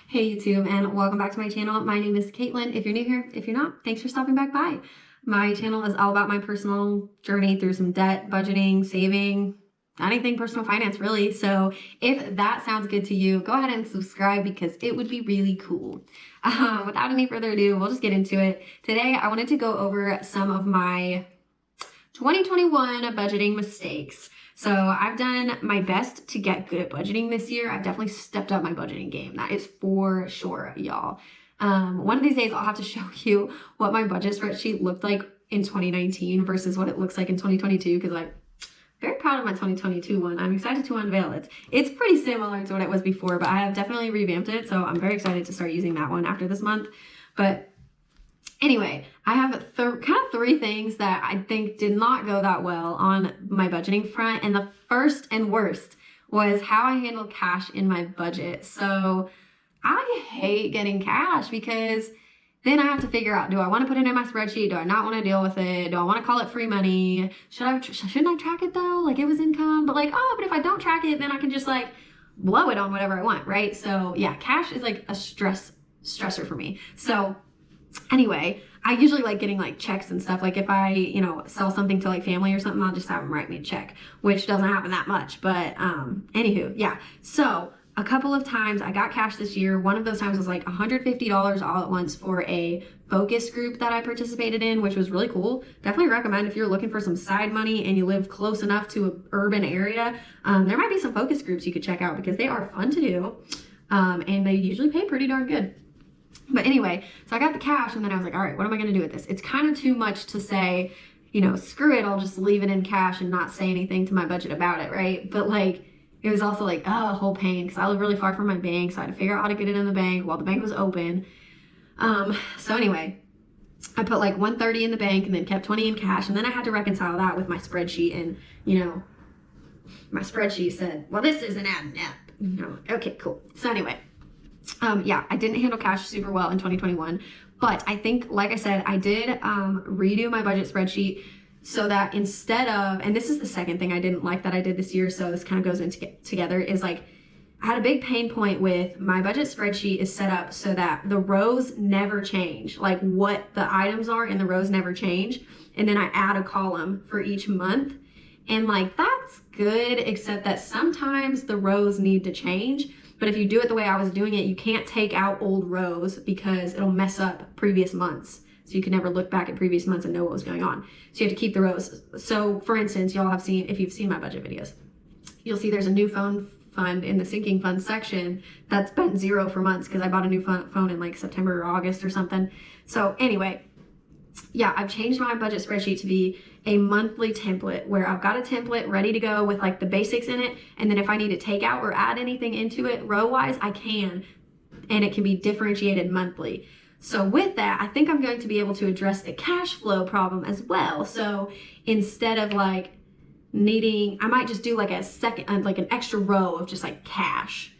Hey YouTube, and welcome back to my channel. My name is Caitlin. If you're new here, if you're not, thanks for stopping back by. My channel is all about my personal journey through some debt, budgeting, saving, anything personal finance really. So if that sounds good to you, go ahead and subscribe because it would be really cool. Without any further ado, we'll just get into it. Today, I wanted to go over some of my 2021 budgeting mistakes. So I've done my best to get good at budgeting this year. I've definitely stepped up my budgeting game. That is for sure, y'all. One of these days I'll have to show you what my budget spreadsheet looked like in 2019 versus what it looks like in 2022 because I'm very proud of my 2022 one. I'm excited to unveil it. It's pretty similar to what it was before, but I have definitely revamped it. So I'm very excited to start using that one after this month. But anyway, I have kind of three things that I think did not go that well on my budgeting front. And the first and worst was how I handle cash in my budget. So I hate getting cash because then I have to figure out, do I want to put it in my spreadsheet? Do I not want to deal with it? Do I want to call it free money? Shouldn't I track it though? Like it was income, but like, oh, but if I don't track it, then I can just like blow it on whatever I want, right? So yeah, cash is like a stressor for me. So anyway, I usually like getting like checks and stuff. Like if I, sell something to like family or something, I'll just have them write me a check, which doesn't happen that much. But anywho, yeah. So a couple of times I got cash this year. One of those times was like $150 all at once for a focus group that I participated in, which was really cool. Definitely recommend if you're looking for some side money and you live close enough to an urban area, there might be some focus groups you could check out because they are fun to do. And they usually pay pretty darn good. But anyway, so I got the cash and then I was like, all right, what am I going to do with this? It's kind of too much to say, screw it, I'll just leave it in cash and not say anything to my budget about it, right? But like, it was also like, a whole pain because I live really far from my bank. So I had to figure out how to get it in the bank while the bank was open. So anyway, I put like 130 in the bank and then kept 20 in cash. And then I had to reconcile that with my spreadsheet. And, my spreadsheet said, well, this isn't adding up. Okay, cool. So anyway. Yeah, I didn't handle cash super well in 2021, but I think, like I said, I did redo my budget spreadsheet so that instead of, and this is the second thing I didn't like that I did this year, so this kind of goes into together, is like, I had a big pain point with my budget spreadsheet is set up so that the rows never change, like what the items are in the rows never change, and then I add a column for each month, and like, that's good, except that sometimes the rows need to change. But if you do it the way I was doing it, you can't take out old rows because it'll mess up previous months. So you can never look back at previous months and know what was going on. So you have to keep the rows. So for instance, y'all have seen, if you've seen my budget videos, you'll see there's a new phone fund in the sinking fund section that's been zero for months because I bought a new phone in like September or August or something. So anyway, yeah, I've changed my budget spreadsheet to be a monthly template where I've got a template ready to go with like the basics in it. And then if I need to take out or add anything into it row wise, I can, and it can be differentiated monthly. So with that, I think I'm going to be able to address the cash flow problem as well. So instead of like needing, I might just do like a second, like an extra row of just like cash,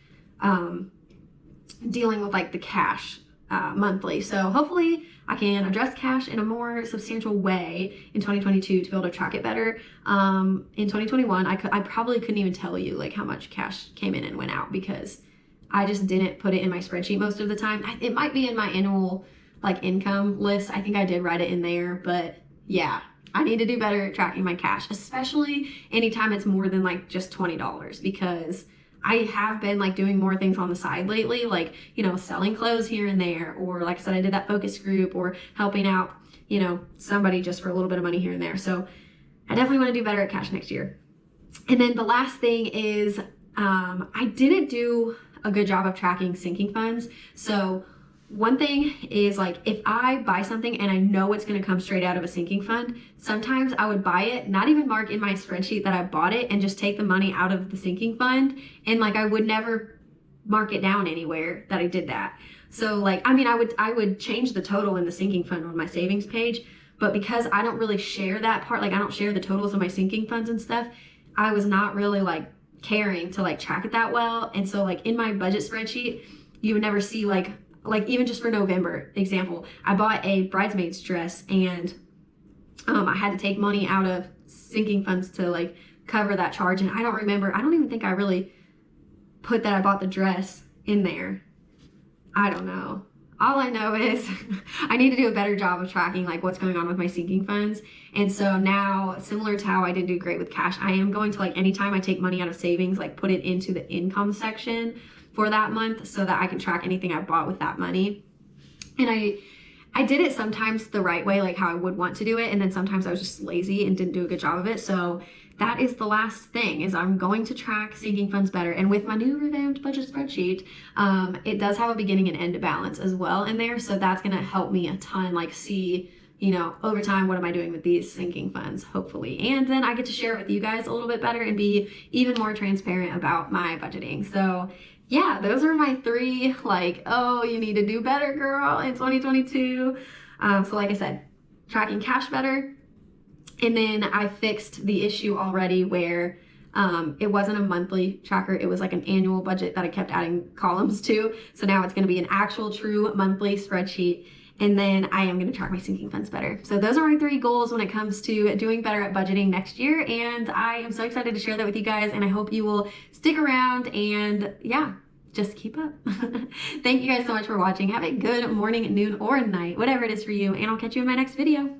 dealing with like the cash monthly. So hopefully I can address cash in a more substantial way in 2022 to be able to track it better. In 2021, I probably couldn't even tell you like how much cash came in and went out because I just didn't put it in my spreadsheet most of the time. It might be in my annual like income list. I think I did write it in there, but yeah, I need to do better at tracking my cash, especially anytime it's more than like just $20 because I have been like doing more things on the side lately, like, selling clothes here and there, or like I said, I did that focus group or helping out, somebody just for a little bit of money here and there. So I definitely want to do better at cash next year. And then the last thing is I didn't do a good job of tracking sinking funds. So one thing is like if I buy something and I know it's going to come straight out of a sinking fund, sometimes I would buy it, not even mark in my spreadsheet that I bought it and just take the money out of the sinking fund. And like I would never mark it down anywhere that I did that. So like, I would change the total in the sinking fund on my savings page, but because I don't really share that part, like I don't share the totals of my sinking funds and stuff, I was not really like caring to like track it that well. And so like in my budget spreadsheet, you would never see like even just for November example, I bought a bridesmaid's dress and I had to take money out of sinking funds to like cover that charge. And I don't even think I really put that I bought the dress in there. I don't know. All I know is I need to do a better job of tracking like what's going on with my sinking funds. And so now, similar to how I didn't do great with cash, I am going to, like, anytime I take money out of savings, like put it into the income section for that month so that I can track anything I bought with that money. And I did it sometimes the right way, like how I would want to do it, and then sometimes I was just lazy and didn't do a good job of it. So that is the last thing, is I'm going to track sinking funds better. And with my new revamped budget spreadsheet, it does have a beginning and end balance as well in there. So that's going to help me a ton, like see, you know, over time, what am I doing with these sinking funds, hopefully. And then I get to share it with you guys a little bit better and be even more transparent about my budgeting. So yeah, those are my 3, like, oh, you need to do better, girl, in 2022. So like I said, tracking cash better. And then I fixed the issue already where it wasn't a monthly tracker. It was like an annual budget that I kept adding columns to. So now it's going to be an actual true monthly spreadsheet. And then I am going to track my sinking funds better. So those are my 3 goals when it comes to doing better at budgeting next year. And I am so excited to share that with you guys. And I hope you will stick around and yeah, just keep up. Thank you guys so much for watching. Have a good morning, noon, or night, whatever it is for you. And I'll catch you in my next video.